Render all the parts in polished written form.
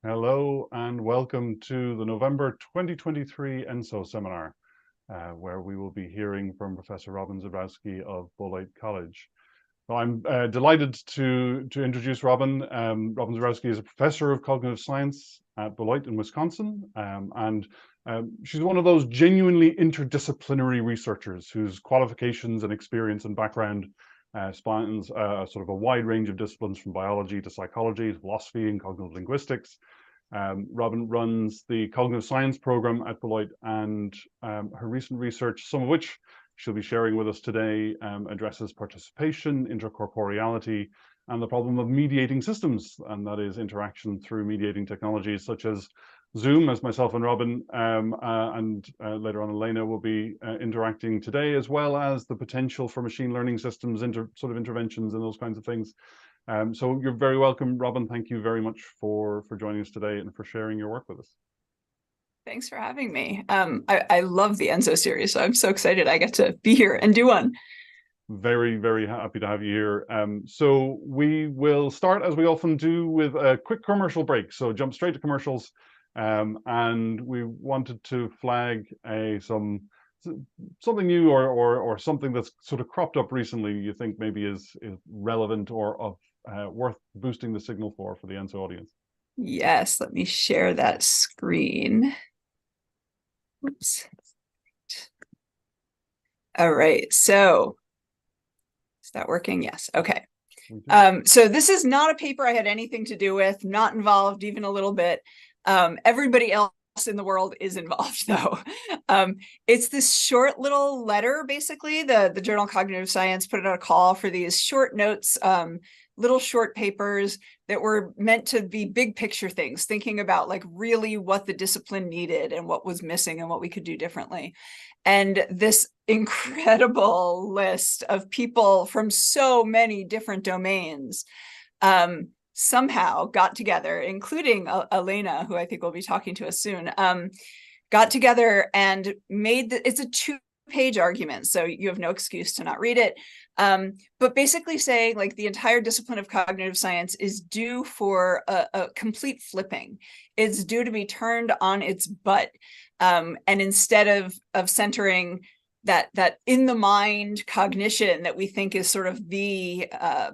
Hello and welcome to the November 2023 ENSO seminar, where we will be hearing from Professor Robin Zebrowski of Beloit College. Well, I'm delighted to introduce Robin. Robin Zebrowski is a professor of cognitive science at Beloit in Wisconsin, and she's one of those genuinely interdisciplinary researchers whose qualifications and experience and background spans sort of a wide range of disciplines from biology to psychology, philosophy, and cognitive linguistics. Robin runs the cognitive science program at Beloit, and her recent research, some of which she'll be sharing with us today, addresses participation, intercorporeality, and the problem of mediating systems, and that is interaction through mediating technologies such as Zoom, as myself and Robin and later on Elena will be interacting today, as well as the potential for machine learning systems, interventions and those kinds of things. So you're very welcome, Robin. Thank you very much for joining us today and for sharing your work with us. Thanks for having me. I love the ENSO series, so I'm so excited I get to be here and do one. Very, very happy to have you here. So we will start, as we often do, with a quick commercial break. So jump straight to commercials. And we wanted to flag something new or something that's sort of cropped up recently you think maybe is relevant or of worth boosting the signal for the ENSO audience. Yes, let me share that screen. Oops. All right, so is that working? Yes, okay. So this is not a paper I had anything to do with, not involved even a little bit. Everybody else in the world is involved, though. It's this short little letter, basically. The journal Cognitive Science put out a call for these short notes, little short papers that were meant to be big picture things, thinking about like really what the discipline needed and what was missing and what we could do differently. And this incredible list of people from so many different domains somehow got together, including Elena, who I think will be talking to us soon, got together and made it's a 2-page argument, so you have no excuse to not read it. But basically saying like the entire discipline of cognitive science is due for a complete flipping. It's due to be turned on its butt. And instead of centering that in the mind cognition that we think is sort of the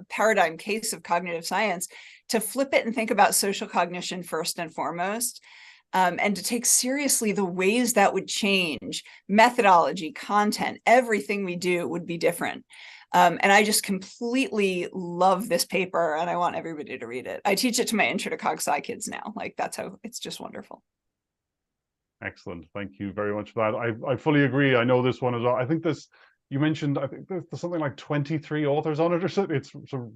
paradigm case of cognitive science, to flip it and think about social cognition first and foremost, and to take seriously the ways that would change methodology, content, everything we do would be different. And I just completely love this paper and I want everybody to read it. I teach it to my Intro to Cog Sci kids now. Like that's how it's just wonderful. Excellent. Thank you very much for that. I fully agree. I know this one as well. I think you mentioned, I think there's something like 23 authors on it or something. It's a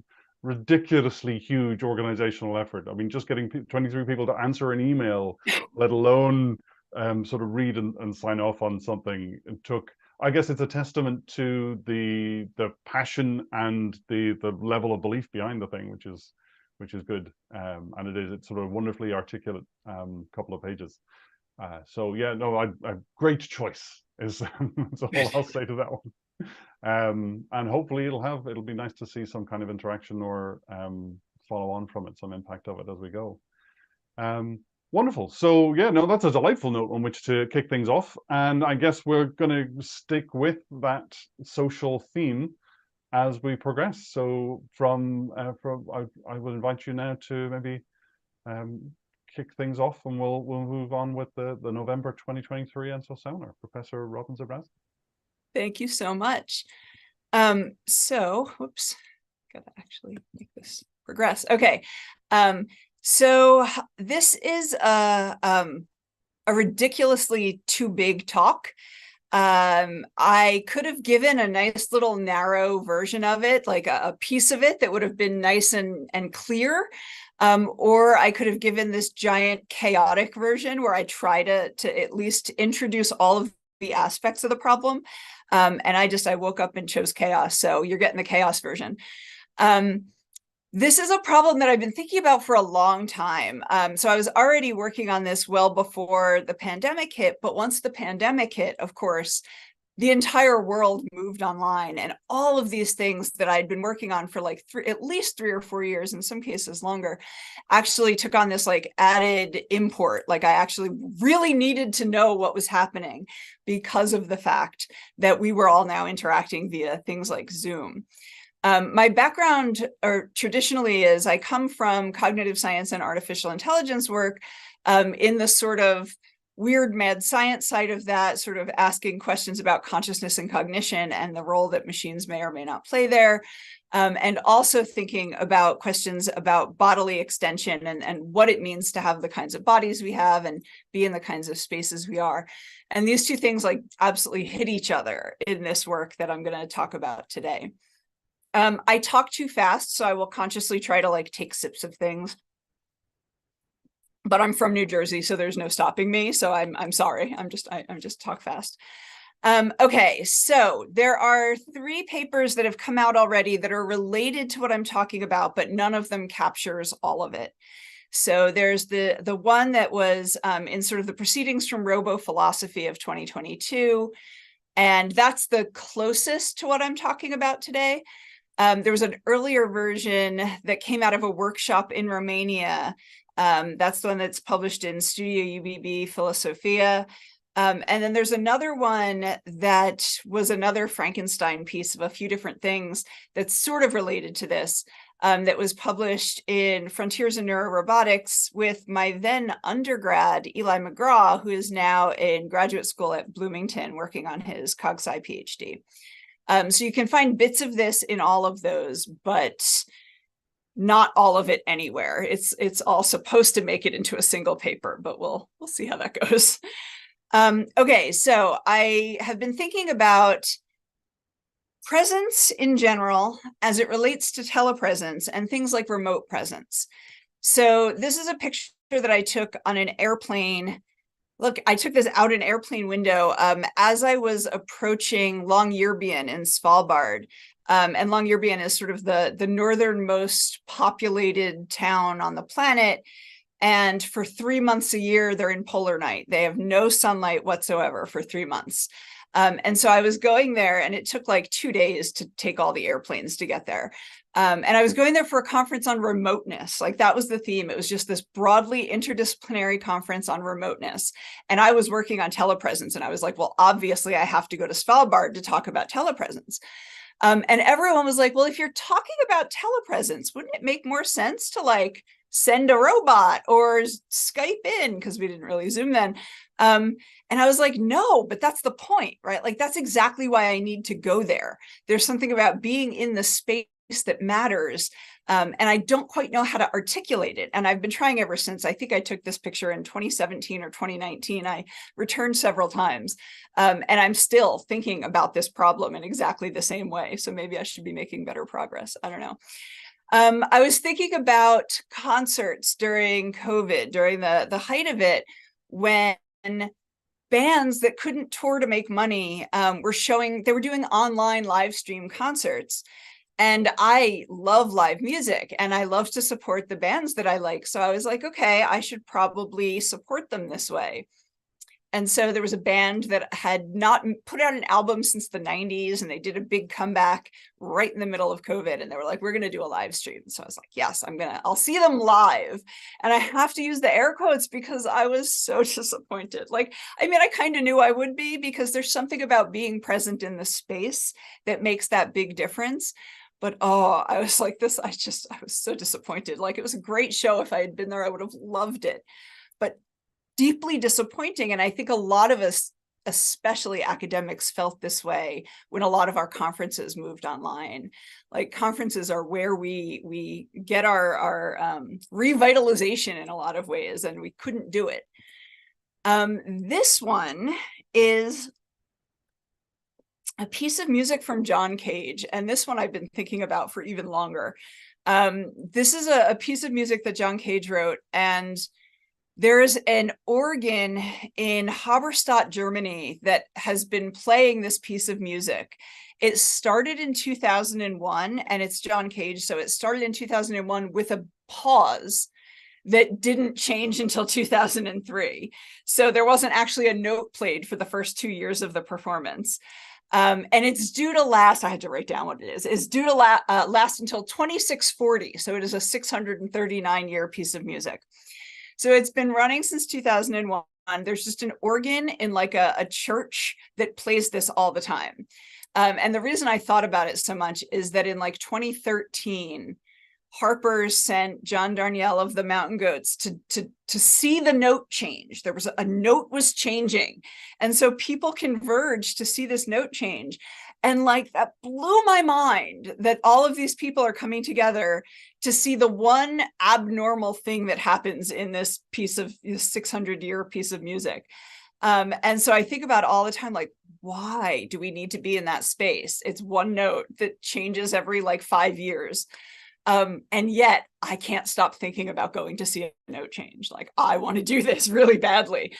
ridiculously huge organizational effort. I mean, just getting 23 people to answer an email, let alone sort of read and sign off on something, it took, I guess it's a testament to the passion and the level of belief behind the thing, which is good. And it's sort of a wonderfully articulate couple of pages. So yeah, no, a great choice is that's all I'll say to that one. And hopefully it'll be nice to see some kind of interaction or follow on from it, some impact of it as we go. Wonderful. So yeah, no, that's a delightful note on which to kick things off. And I guess we're going to stick with that social theme as we progress. So I will invite you now to maybe kick things off, and we'll move on with the November 2023 ENSO seminar. Professor Robin Zebrowski. Thank you so much. So, whoops, gotta actually make this progress. Okay. So this is a ridiculously too big talk. I could have given a nice little narrow version of it, like a piece of it that would have been nice and clear. Or I could have given this giant chaotic version where I try to at least introduce all of the aspects of the problem. And I woke up and chose chaos. So you're getting the chaos version. This is a problem that I've been thinking about for a long time. So I was already working on this well before the pandemic hit, but once the pandemic hit, of course, the entire world moved online, and all of these things that I'd been working on for like at least 3 or 4 years, in some cases longer, actually took on this like added import. Like I actually really needed to know what was happening because of the fact that we were all now interacting via things like Zoom. My background, or traditionally, is I come from cognitive science and artificial intelligence work, in the sort of weird mad science side of that, sort of asking questions about consciousness and cognition and the role that machines may or may not play there. And also thinking about questions about bodily extension and what it means to have the kinds of bodies we have and be in the kinds of spaces we are. And these two things like absolutely hit each other in this work that I'm going to talk about today. I talk too fast, so I will consciously try to like take sips of things. But I'm from New Jersey, so there's no stopping me. So I'm sorry. I'm just talk fast. Okay, so there are 3 papers that have come out already that are related to what I'm talking about, but none of them captures all of it. So there's the one that was in sort of the proceedings from Robo-Philosophy of 2022, and that's the closest to what I'm talking about today. There was an earlier version that came out of a workshop in Romania. That's the one that's published in Studio UBB Philosophia. And then there's another one that was another Frankenstein piece of a few different things that's sort of related to this, that was published in Frontiers in Neurorobotics with my then undergrad, Eli McGraw, who is now in graduate school at Bloomington working on his CogSci PhD. So you can find bits of this in all of those, but not all of it anywhere. It's all supposed to make it into a single paper, but we'll see how that goes. Okay, so I have been thinking about presence in general as it relates to telepresence and things like remote presence. So this is a picture that I took on an airplane. Look, I took this out an airplane window as I was approaching Longyearbyen in Svalbard. And Longyearbyen is sort of the northernmost populated town on the planet. And for 3 months a year, they're in polar night. They have no sunlight whatsoever for 3 months. And so I was going there, and it took like 2 days to take all the airplanes to get there. And I was going there for a conference on remoteness. Like that was the theme. It was just this broadly interdisciplinary conference on remoteness. And I was working on telepresence. And I was like, well, obviously I have to go to Svalbard to talk about telepresence. And everyone was like, well, if you're talking about telepresence, wouldn't it make more sense to like send a robot or Skype in? Because we didn't really Zoom then. And I was like, no, but that's the point, right? Like, that's exactly why I need to go there. There's something about being in the space that matters. And I don't quite know how to articulate it. And I've been trying ever since. I think I took this picture in 2017 or 2019. I returned several times. And I'm still thinking about this problem in exactly the same way. So maybe I should be making better progress. I don't know. I was thinking about concerts during COVID, during the height of it, when bands that couldn't tour to make money they were doing online live stream concerts. And I love live music and I love to support the bands that I like. So I was like, okay, I should probably support them this way. And so there was a band that had not put out an album since the 90s, and they did a big comeback right in the middle of COVID. And they were like, we're going to do a live stream. So I was like, yes, I'll see them live. And I have to use the air quotes because I was so disappointed. Like, I mean, I kind of knew I would be, because there's something about being present in the space that makes that big difference. But oh, I was like this, I was so disappointed. Like, it was a great show. If I had been there, I would have loved it. But deeply disappointing. And I think a lot of us, especially academics, felt this way when a lot of our conferences moved online. Like, conferences are where we get our revitalization in a lot of ways, and we couldn't do it. This one is a piece of music from John Cage, and this one I've been thinking about for even longer. This is a piece of music that John Cage wrote, and there's an organ in Halberstadt, Germany, that has been playing this piece of music. It started in 2001, and it's John Cage, so it started in 2001 with a pause. that didn't change until 2003. So there wasn't actually a note played for the first 2 years of the performance. And it's due to last, I had to write down what it is, it's due to last until 2640. So it is a 639-year piece of music. So it's been running since 2001. There's just an organ in like a church that plays this all the time. And the reason I thought about it so much is that in like 2013, Harper sent John Darnielle of the Mountain Goats to see the note change. There was a note was changing. And so people converged to see this note change. And like that blew my mind that all of these people are coming together to see the one abnormal thing that happens in this piece of 600-year piece of music. And so I think about all the time, like, why do we need to be in that space? It's one note that changes every like 5 years. And yet I can't stop thinking about going to see a note change. Like, I want to do this really badly.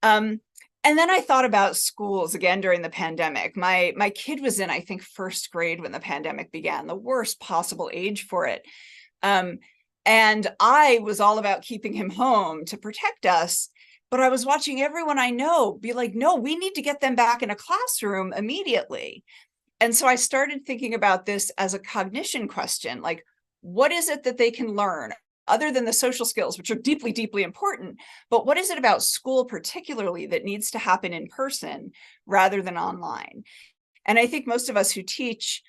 And then I thought about schools again during the pandemic. My kid was in, I think, first grade when the pandemic began, the worst possible age for it. And I was all about keeping him home to protect us. But I was watching everyone I know be like, no, we need to get them back in a classroom immediately. And so I started thinking about this as a cognition question, like, what is it that they can learn other than the social skills, which are deeply, deeply important? But what is it about school particularly that needs to happen in person rather than online? And I think most of us who teach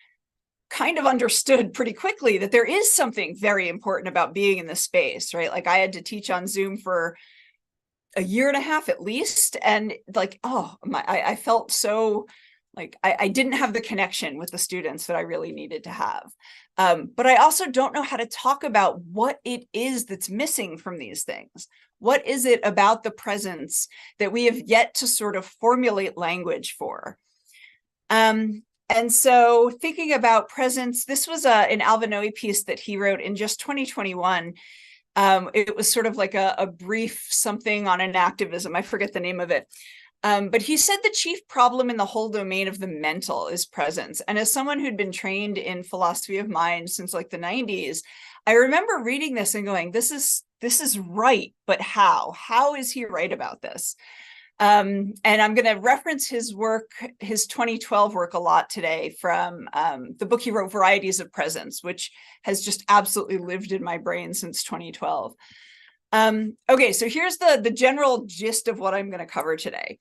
kind of understood pretty quickly that there is something very important about being in this space, right? Like I had to teach on Zoom for a year and a half at least. And like, oh, I felt so like I didn't have the connection with the students that I really needed to have. But I also don't know how to talk about what it is that's missing from these things. What is it about the presence that we have yet to sort of formulate language for? And so thinking about presence, this was an Alvin piece that he wrote in just 2021. It was sort of like a brief something on enactivism. I forget the name of it. But he said the chief problem in the whole domain of the mental is presence. And as someone who'd been trained in philosophy of mind since like the 90s, I remember reading this and going, this is right, but how? How is he right about this? And I'm going to reference his work, his 2012 work a lot today from the book he wrote, Varieties of Presence, which has just absolutely lived in my brain since 2012. Okay, so here's the general gist of what I'm going to cover today.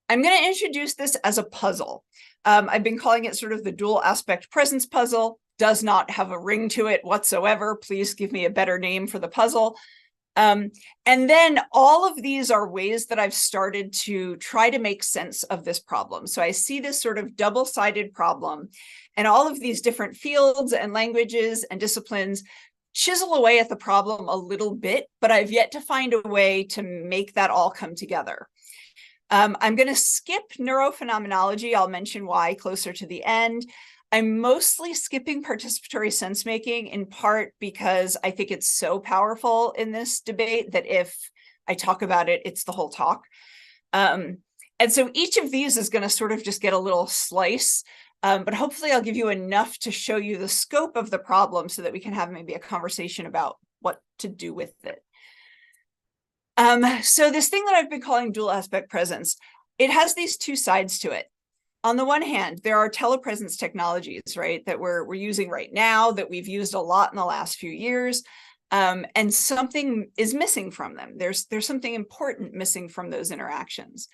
I'm going to introduce this as a puzzle. I've been calling it sort of the dual aspect presence puzzle. Does not have a ring to it whatsoever. Please give me a better name for the puzzle. And then all of these are ways that I've started to try to make sense of this problem. So I see this sort of double-sided problem, and all of these different fields and languages and disciplines chisel away at the problem a little bit, but I've yet to find a way to make that all come together. I'm going to skip neurophenomenology. I'll mention why closer to the end. I'm mostly skipping participatory sense-making, in part because I think it's so powerful in this debate that if I talk about it, it's the whole talk. And so each of these is going to sort of just get a little slice, but hopefully I'll give you enough to show you the scope of the problem so that we can have maybe a conversation about what to do with it. So this thing that I've been calling dual aspect presence, it has these two sides to it. On the one hand, there are telepresence technologies, right, that we're using right now, that we've used a lot in the last few years, and something is missing from them. There's something important missing from those interactions.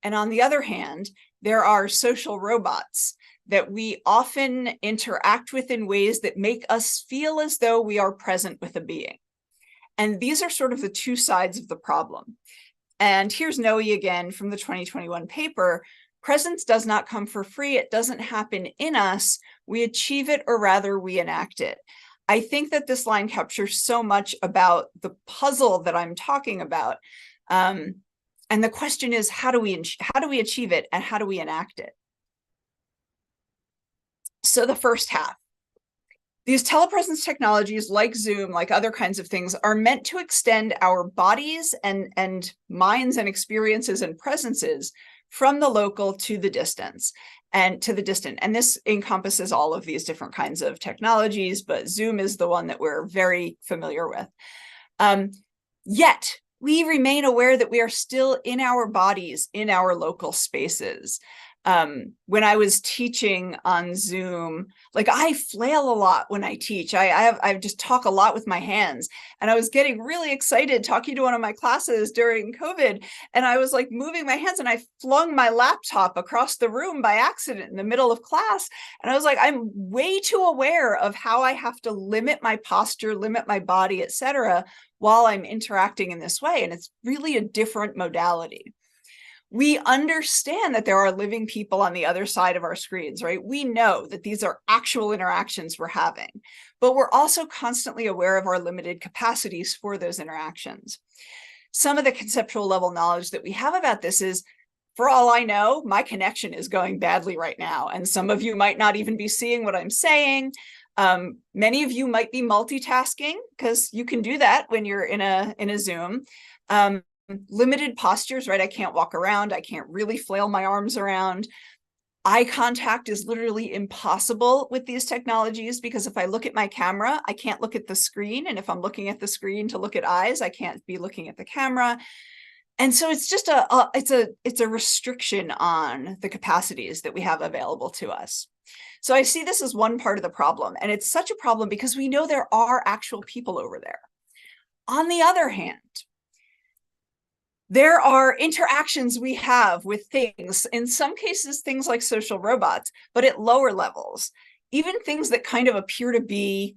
And on the other hand, there are social robots that we often interact with in ways that make us feel as though we are present with a being. And these are sort of the two sides of the problem. And here's Noe again from the 2021 paper. Presence does not come for free. It doesn't happen in us. We achieve it, or rather we enact it. I think that this line captures so much about the puzzle that I'm talking about. And the question is, how do we achieve it, and how do we enact it? So the first half. These telepresence technologies, like Zoom, like other kinds of things, are meant to extend our bodies and minds and experiences and presences from the local to the distance and to the distant. And this encompasses all of these different kinds of technologies, but Zoom is the one that we're very familiar with. Yet we remain aware that we are still in our bodies, in our local spaces. When I was teaching on Zoom, like I flail a lot when I teach. I just talk a lot with my hands, and I was getting really excited talking to one of my classes during COVID, and I was like moving my hands, and I flung my laptop across the room by accident in the middle of class. And I was like, I'm way too aware of how I have to limit my posture, limit my body, etc., while I'm interacting in this way. And it's really a different modality. We understand that there are living people on the other side of our screens, right? We know that these are actual interactions we're having, but we're also constantly aware of our limited capacities for those interactions. Some of the conceptual level knowledge that we have about this is, for all I know, my connection is going badly right now. And some of you might not even be seeing what I'm saying. Many of you might be multitasking, because you can do that when you're in a Zoom. Limited postures, right? I can't walk around. I can't really flail my arms around. Eye contact is literally impossible with these technologies, because if I look at my camera, I can't look at the screen. And if I'm looking at the screen to look at eyes, I can't be looking at the camera. And so it's just it's a restriction on the capacities that we have available to us. So I see this as one part of the problem. And it's such a problem because we know there are actual people over there. On the other hand, there are interactions we have with things, in some cases, things like social robots, but at lower levels, even things that kind of appear to be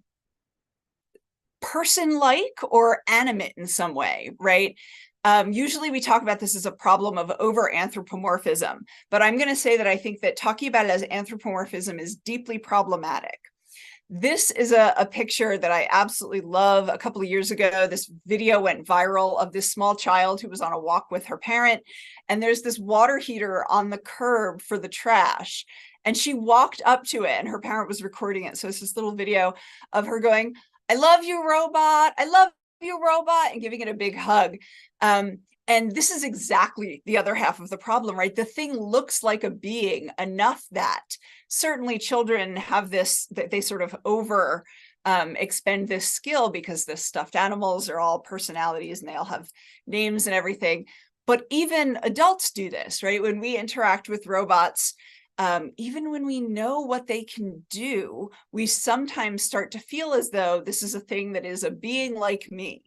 person-like or animate in some way, right? Usually we talk about this as a problem of over-anthropomorphism, but I'm going to say that I think that talking about it as anthropomorphism is deeply problematic. This is a picture that I absolutely love. A couple of years ago, this video went viral of this small child who was on a walk with her parent, and there's this water heater on the curb for the trash. And she walked up to it, and her parent was recording it. So it's this little video of her going, "I love you, robot. I love you, robot," and giving it a big hug. And this is exactly the other half of the problem, right? The thing looks like a being enough that certainly children have this, that they sort of over expend this skill, because the stuffed animals are all personalities and they all have names and everything. But even adults do this, right? When we interact with robots, even when we know what they can do, we sometimes start to feel as though this is a thing that is a being like me.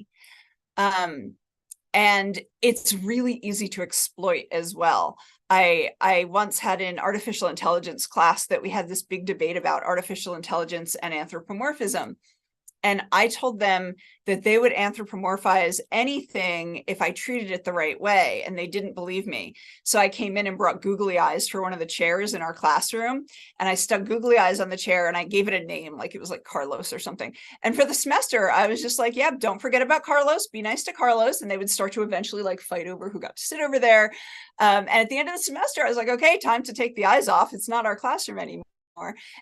And it's really easy to exploit as well. I once had an artificial intelligence class that we had this big debate about artificial intelligence and anthropomorphism. And I told them that they would anthropomorphize anything if I treated it the right way, and they didn't believe me. So I came in and brought googly eyes for one of the chairs in our classroom, and I stuck googly eyes on the chair, and I gave it a name, like it was like Carlos or something. And for the semester, I was just like, yeah, don't forget about Carlos, be nice to Carlos. And they would start to eventually like fight over who got to sit over there. And at the end of the semester, I was like, okay, time to take the eyes off. It's not our classroom anymore.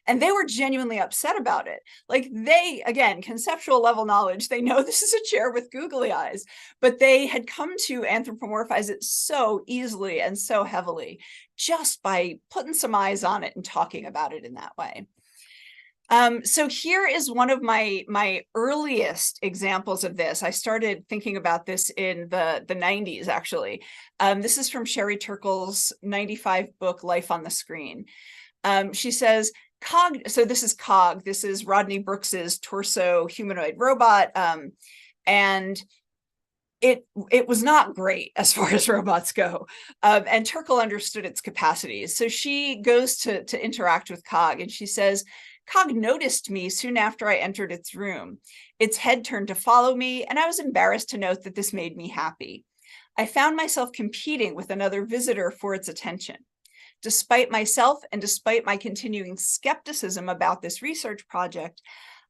And they were genuinely upset about it. Like, they, again, conceptual level knowledge, they know this is a chair with googly eyes, but they had come to anthropomorphize it so easily and so heavily just by putting some eyes on it and talking about it in that way. So here is one of my earliest examples of this. I started thinking about this in the 90s, actually. This is from Sherry Turkle's 95 book, Life on the Screen. She says, so this is Cog. This is Rodney Brooks's torso humanoid robot. And it was not great as far as robots go. And Turkle understood its capacities. So she goes to interact with Cog, and she says, Cog noticed me soon after I entered its room. Its head turned to follow me, and I was embarrassed to note that this made me happy. I found myself competing with another visitor for its attention. Despite myself and despite my continuing skepticism about this research project,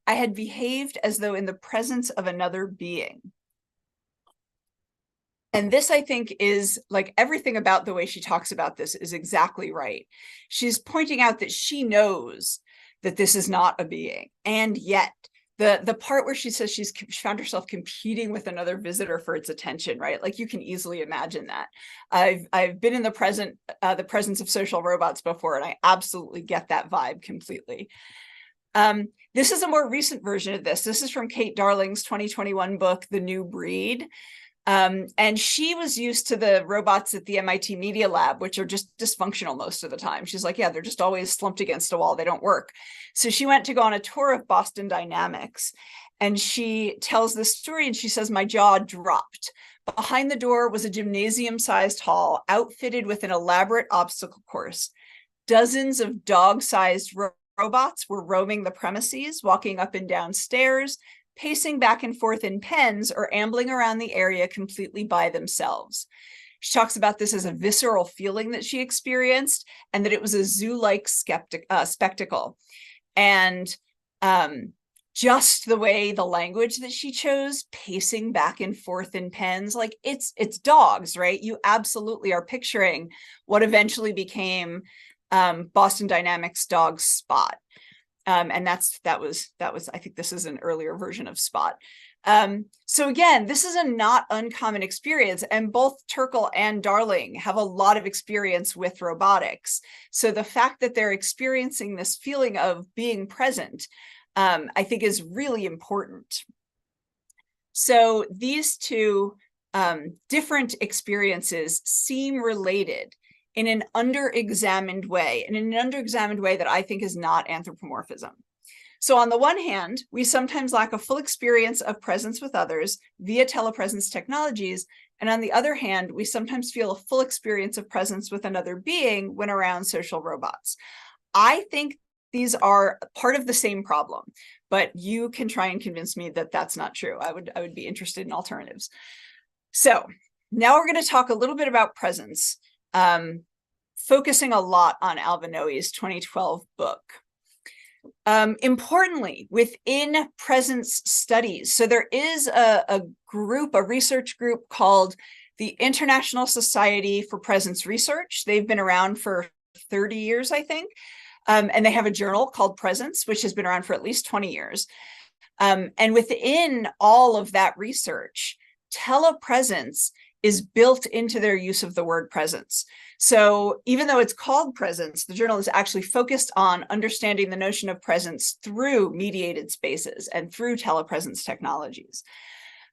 I had behaved as though in the presence of another being. And this, I think, is like everything about the way she talks about this is exactly right. She's pointing out that she knows that this is not a being, and yet the part where she says she found herself competing with another visitor for its attention, right? Like, you can easily imagine that. I've been in the presence of social robots before, and I absolutely get that vibe completely. This is a more recent version of this. This is from Kate Darling's 2021 book, The New Breed. And she was used to the robots at the MIT Media Lab, which are just dysfunctional most of the time. She's like, yeah, they're just always slumped against a wall. They don't work. So she went to go on a tour of Boston Dynamics. And she tells this story and she says, my jaw dropped. Behind the door was a gymnasium-sized hall outfitted with an elaborate obstacle course. Dozens of dog-sized robots were roaming the premises, walking up and down stairs, pacing back and forth in pens, or ambling around the area completely by themselves. She talks about this as a visceral feeling that she experienced and that it was a zoo-like spectacle. And just the way the language that she chose, pacing back and forth in pens, like it's dogs, right? You absolutely are picturing what eventually became Boston Dynamics dog Spot. And that was, I think this is an earlier version of Spot. So again, this is a not uncommon experience, and both Turkle and Darling have a lot of experience with robotics. So the fact that they're experiencing this feeling of being present, I think is really important. So these two different experiences seem related in an under-examined way, and in an under-examined way that I think is not anthropomorphism. So on the one hand, we sometimes lack a full experience of presence with others via telepresence technologies, and on the other hand, we sometimes feel a full experience of presence with another being when around social robots. I think these are part of the same problem, but you can try and convince me that that's not true. I would be interested in alternatives. So now we're going to talk a little bit about presence, focusing a lot on Alvin Noe's 2012 book. Importantly, within presence studies, so there is a research group called the International Society for Presence Research. They've been around for 30 years, I think. And they have a journal called Presence, which has been around for at least 20 years. And within all of that research, telepresence is built into their use of the word presence. So even though it's called Presence, the journal is actually focused on understanding the notion of presence through mediated spaces and through telepresence technologies.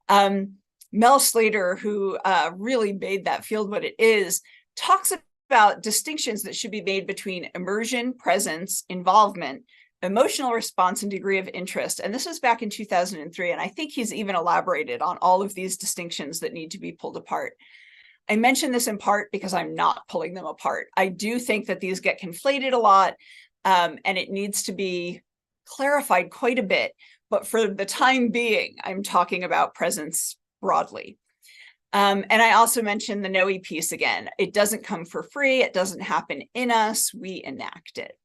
Mel Slater, who really made that field what it is, talks about distinctions that should be made between immersion, presence, involvement, emotional response, and degree of interest. And this was back in 2003. And I think he's even elaborated on all of these distinctions that need to be pulled apart. I mention this in part because I'm not pulling them apart. I do think that these get conflated a lot, and it needs to be clarified quite a bit. But for the time being, I'm talking about presence broadly. And I also mentioned the Noe piece again. It doesn't come for free. It doesn't happen in us. We enact it.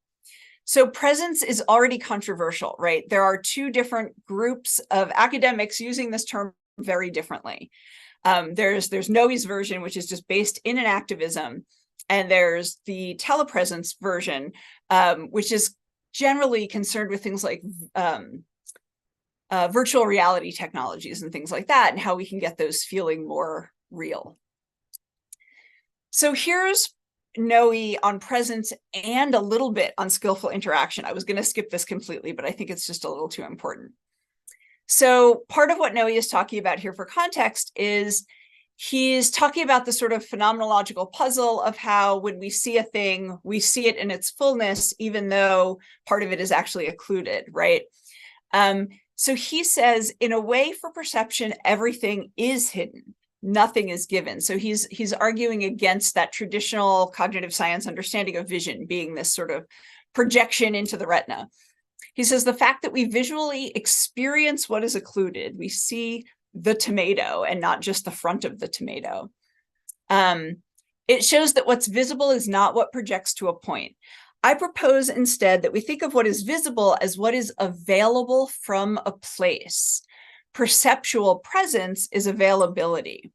So presence is already controversial, right? There are two different groups of academics using this term very differently. There's Noe's version, which is just based in an activism, and there's the telepresence version, which is generally concerned with things like virtual reality technologies and things like that, and how we can get those feeling more real. So here's Noe on presence and a little bit on skillful interaction. I was going to skip this completely, but I think it's just a little too important. So part of what Noe is talking about here for context is he's talking about the sort of phenomenological puzzle of how when we see a thing, we see it in its fullness, even though part of it is actually occluded, right? So he says, in a way for perception, everything is hidden. Nothing is given. So he's arguing against that traditional cognitive science understanding of vision being this sort of projection into the retina. He says the fact that we visually experience what is occluded, we see the tomato and not just the front of the tomato. It shows that what's visible is not what projects to a point. I propose instead that we think of what is visible as what is available from a place. Perceptual presence is availability.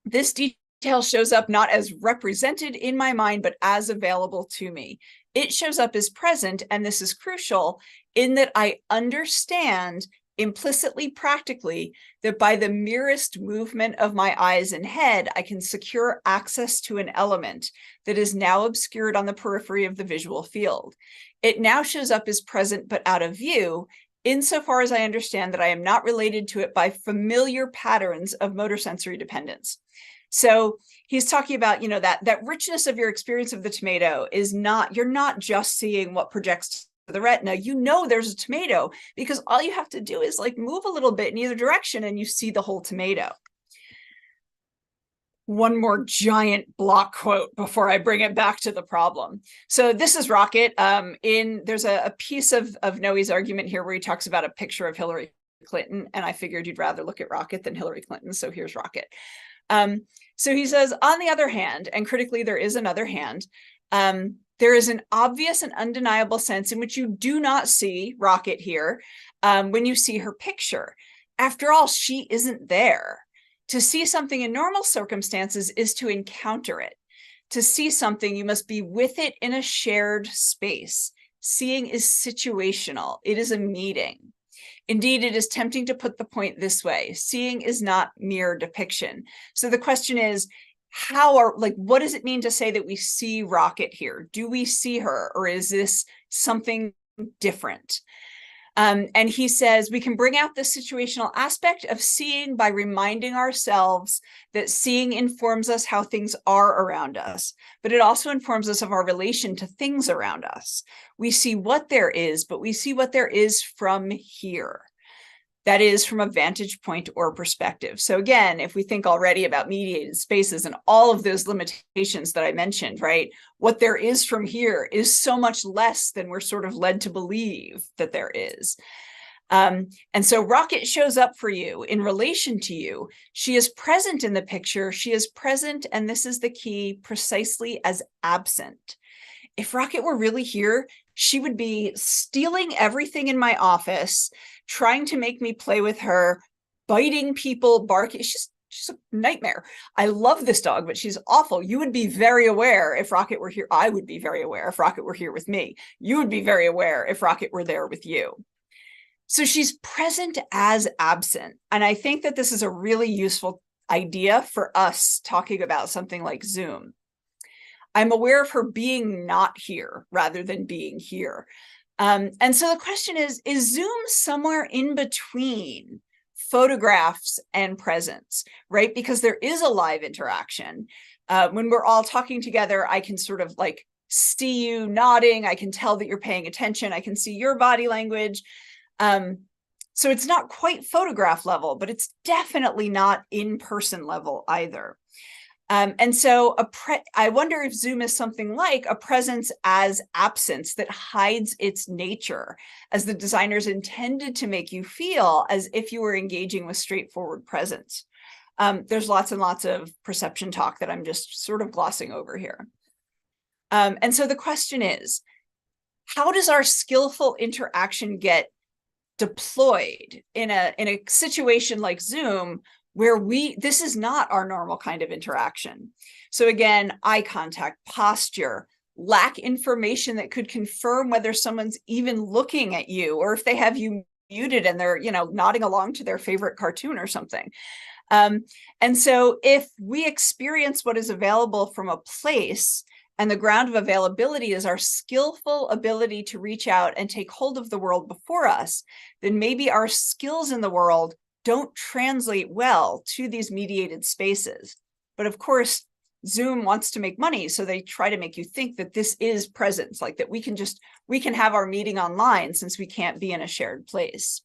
This detail shows up not as represented in my mind, but as available to me. It shows up as present, and this is crucial, in that I understand implicitly, practically, that by the merest movement of my eyes and head, I can secure access to an element that is now obscured on the periphery of the visual field. It now shows up as present but out of view, insofar as I understand that I am not related to it by familiar patterns of motor sensory dependence. So he's talking about, you know, that richness of your experience of the tomato is not, you're not just seeing what projects to the retina. You know there's a tomato because all you have to do is like move a little bit in either direction and you see the whole tomato. One more giant block quote before I bring it back to the problem. So this is Rocket. There's a piece of Noe's argument here where he talks about a picture of Hillary Clinton, and I figured you'd rather look at Rocket than Hillary Clinton, so here's Rocket. So he says, on the other hand, and critically there is another hand, there is an obvious and undeniable sense in which you do not see Rocket here when you see her picture. After all, she isn't there. To see something in normal circumstances is to encounter it. To see something, you must be with it in a shared space. Seeing is situational. It is a meeting. Indeed, it is tempting to put the point this way. Seeing is not mere depiction. So the question is, what does it mean to say that we see Rocket here? Do we see her, or is this something different? And he says we can bring out the situational aspect of seeing by reminding ourselves that seeing informs us how things are around us, but it also informs us of our relation to things around us. We see what there is, but we see what there is from here. That is, from a vantage point or perspective. So again, if we think already about mediated spaces and all of those limitations that I mentioned, right? What there is from here is so much less than we're sort of led to believe that there is. And so Rocket shows up for you in relation to you. She is present in the picture. She is present, and this is the key, precisely as absent. If Rocket were really here, she would be stealing everything in my office, trying to make me play with her, biting people, barking. She's a nightmare. I love this dog, but she's awful. You would be very aware if Rocket were here. I would be very aware if Rocket were here with me. You would be very aware if Rocket were there with you. So she's present as absent. And I think that this is a really useful idea for us talking about something like Zoom. I'm aware of her being not here rather than being here. And so the question is Zoom somewhere in between photographs and presence, right? Because there is a live interaction. When we're all talking together, I can sort of like see you nodding. I can tell that you're paying attention. I can see your body language. So it's not quite photograph level, but it's definitely not in-person level either. And so I wonder if Zoom is something like a presence as absence that hides its nature, as the designers intended to make you feel as if you were engaging with straightforward presence. There's lots and lots of perception talk that I'm just sort of glossing over here. And so the question is, how does our skillful interaction get deployed in a situation like Zoom, where this is not our normal kind of interaction? So again, eye contact, posture, lack information that could confirm whether someone's even looking at you, or if they have you muted and they're, nodding along to their favorite cartoon or something. And so if we experience what is available from a place, and the ground of availability is our skillful ability to reach out and take hold of the world before us, then maybe our skills in the world don't translate well to these mediated spaces. But of course, Zoom wants to make money, so they try to make you think that this is presence, like that we can have our meeting online since we can't be in a shared place.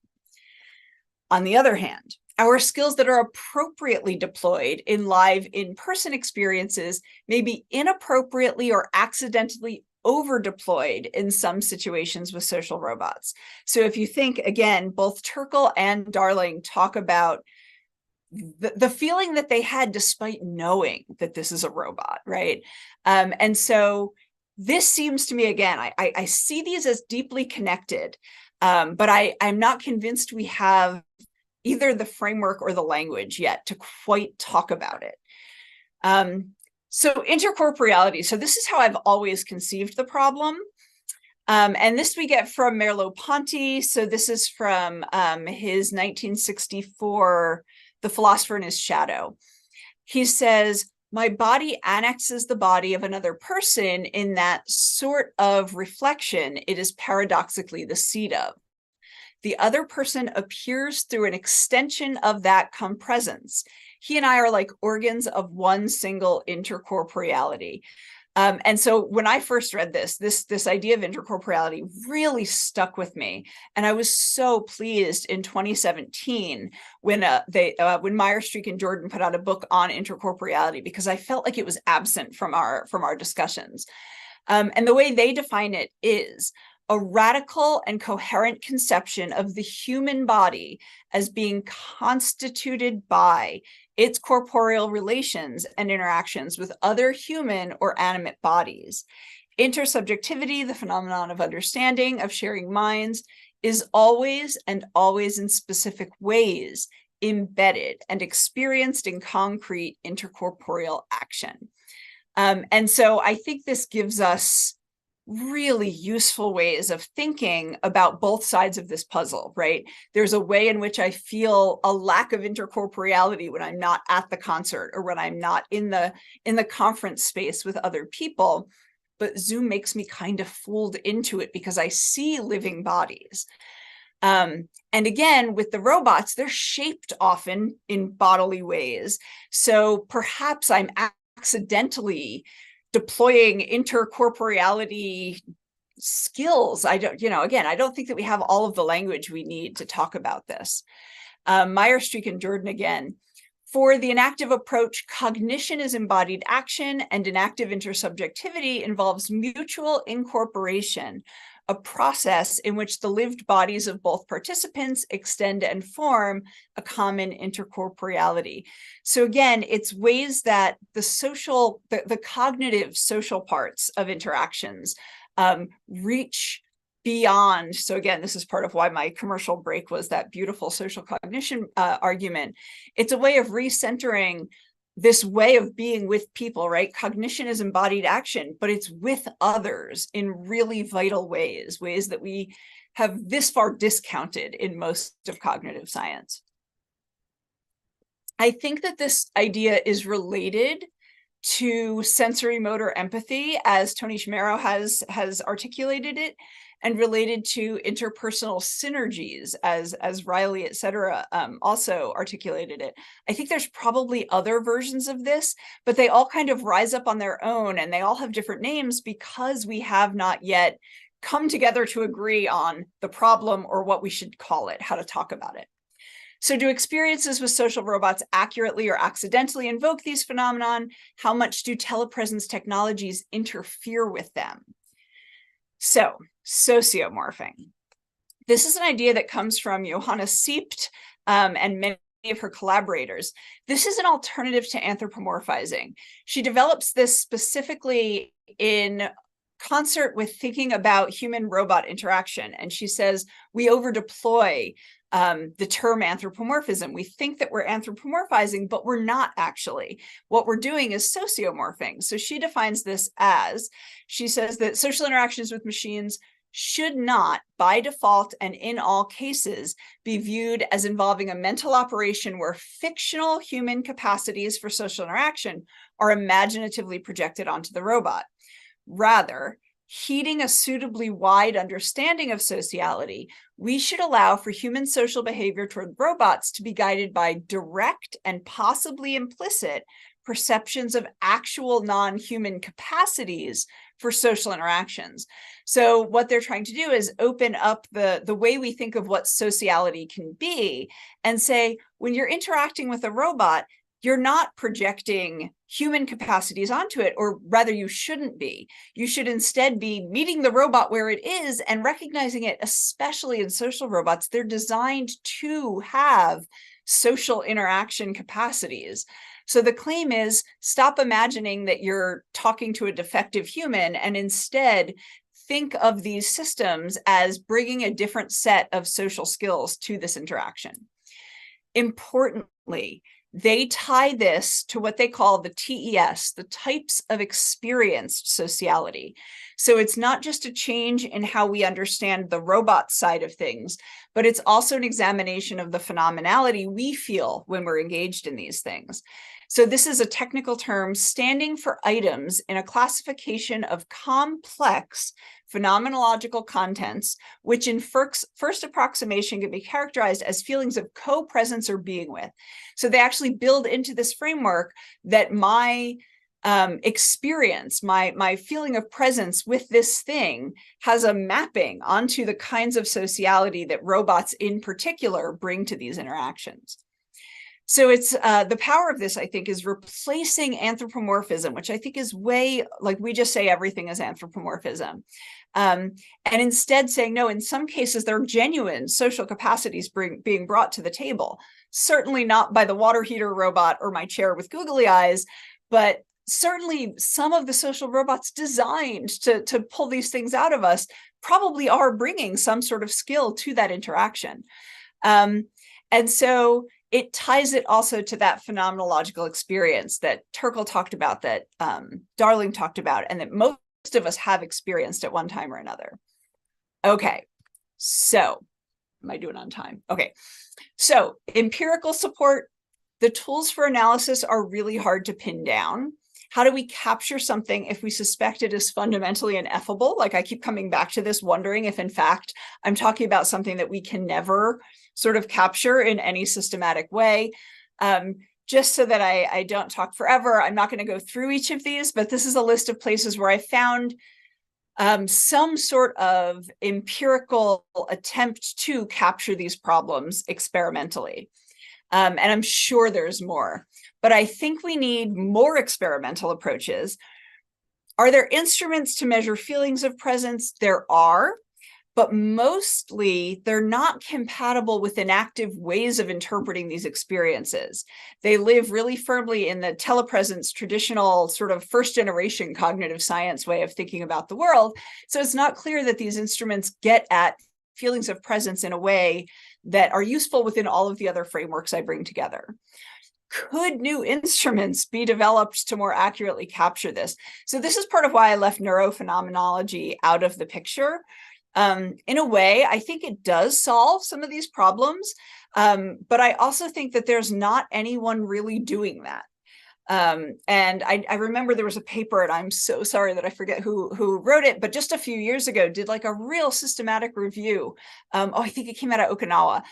On the other hand, our skills that are appropriately deployed in live in-person experiences may be inappropriately or accidentally over-deployed in some situations with social robots. So if you think, again, both Turkle and Darling talk about the feeling that they had despite knowing that this is a robot, right? And so this seems to me, again, I see these as deeply connected, but I'm not convinced we have either the framework or the language yet to quite talk about it. So intercorporeality. So this is how I've always conceived the problem. And this we get from Merleau-Ponty. So this is from his 1964, The Philosopher in His Shadow. He says, my body annexes the body of another person in that sort of reflection it is paradoxically the seat of. The other person appears through an extension of that compresence. He and I are like organs of one single intercorporeality. And so when I first read this idea of intercorporeality really stuck with me. And I was so pleased in 2017 when Meyer, Streeck, and Jordan put out a book on intercorporeality, because I felt like it was absent from our discussions. And the way they define it is a radical and coherent conception of the human body as being constituted by its corporeal relations and interactions with other human or animate bodies. Intersubjectivity, the phenomenon of understanding, of sharing minds, is always and always in specific ways embedded and experienced in concrete intercorporeal action. And so I think this gives us really useful ways of thinking about both sides of this puzzle, right? There's a way in which I feel a lack of intercorporeality when I'm not at the concert or when I'm not in the conference space with other people. But Zoom makes me kind of fooled into it because I see living bodies. And again, with the robots, they're shaped often in bodily ways. So perhaps I'm accidentally deploying intercorporeality skills. I don't think that we have all of the language we need to talk about this. Meyer, Streeck, and Jordan again. For the enactive approach, cognition is embodied action, and enactive intersubjectivity involves mutual incorporation, a process in which the lived bodies of both participants extend and form a common intercorporeality. So again, it's ways that the cognitive social parts of interactions reach beyond. So again, this is part of why my commercial break was that beautiful social cognition argument. It's a way of recentering this way of being with people, right? Cognition is embodied action, but it's with others in really vital ways that we have this far discounted in most of cognitive science. I think that this idea is related to sensory motor empathy, as Tony Shimero has articulated it, and related to interpersonal synergies, as Riley, et cetera, also articulated it. I think there's probably other versions of this, but they all kind of rise up on their own, and they all have different names because we have not yet come together to agree on the problem or what we should call it, how to talk about it. So do experiences with social robots accurately or accidentally invoke these phenomenon? How much do telepresence technologies interfere with them? So, sociomorphing. This is an idea that comes from Johanna Siept and many of her collaborators. This is an alternative to anthropomorphizing. She develops this specifically in concert with thinking about human-robot interaction. And she says, we overdeploy the term anthropomorphism. We think that we're anthropomorphizing, but we're not actually. What we're doing is sociomorphing. So she defines this as, she says that social interactions with machines should not, by default and in all cases, be viewed as involving a mental operation where fictional human capacities for social interaction are imaginatively projected onto the robot. Rather, heeding a suitably wide understanding of sociality, we should allow for human social behavior toward robots to be guided by direct and possibly implicit perceptions of actual non-human capacities for social interactions. So what they're trying to do is open up the way we think of what sociality can be and say, when you're interacting with a robot, you're not projecting human capacities onto it, or rather you shouldn't be. You should instead be meeting the robot where it is and recognizing it, especially in social robots. They're designed to have social interaction capacities. So the claim is, stop imagining that you're talking to a defective human and instead think of these systems as bringing a different set of social skills to this interaction. Importantly, importantly, they tie this to what they call the TES, the types of experienced sociality. So it's not just a change in how we understand the robot side of things, but it's also an examination of the phenomenality we feel when we're engaged in these things. So this is a technical term standing for items in a classification of complex phenomenological contents, which in first approximation can be characterized as feelings of co-presence or being with. So they actually build into this framework that my experience, my feeling of presence with this thing has a mapping onto the kinds of sociality that robots in particular bring to these interactions. So it's the power of this, I think, is replacing anthropomorphism, which I think is way, like we just say everything is anthropomorphism. And instead saying, no, in some cases, there are genuine social capacities being brought to the table. Certainly not by the water heater robot or my chair with googly eyes, but certainly some of the social robots designed to pull these things out of us probably are bringing some sort of skill to that interaction. And so it ties it also to that phenomenological experience that Turkle talked about, that Darling talked about, and that most of us have experienced at one time or another. Okay, so am I doing on time? Okay, so empirical support, the tools for analysis are really hard to pin down. How do we capture something if we suspect it is fundamentally ineffable? Like I keep coming back to this, wondering if in fact I'm talking about something that we can never sort of capture in any systematic way. Just so that I don't talk forever, I'm not going to go through each of these, but this is a list of places where I found some sort of empirical attempt to capture these problems experimentally. And I'm sure there's more, but I think we need more experimental approaches. Are there instruments to measure feelings of presence? There are, but mostly they're not compatible with inactive ways of interpreting these experiences. They live really firmly in the telepresence, traditional sort of first generation cognitive science way of thinking about the world. So it's not clear that these instruments get at feelings of presence in a way that are useful within all of the other frameworks I bring together. Could new instruments be developed to more accurately capture this? So this is part of why I left neurophenomenology out of the picture. In a way, I think it does solve some of these problems, but I also think that there's not anyone really doing that. And I remember there was a paper, and I'm so sorry that I forget who wrote it, but just a few years ago did like a real systematic review. I think it came out of Okinawa,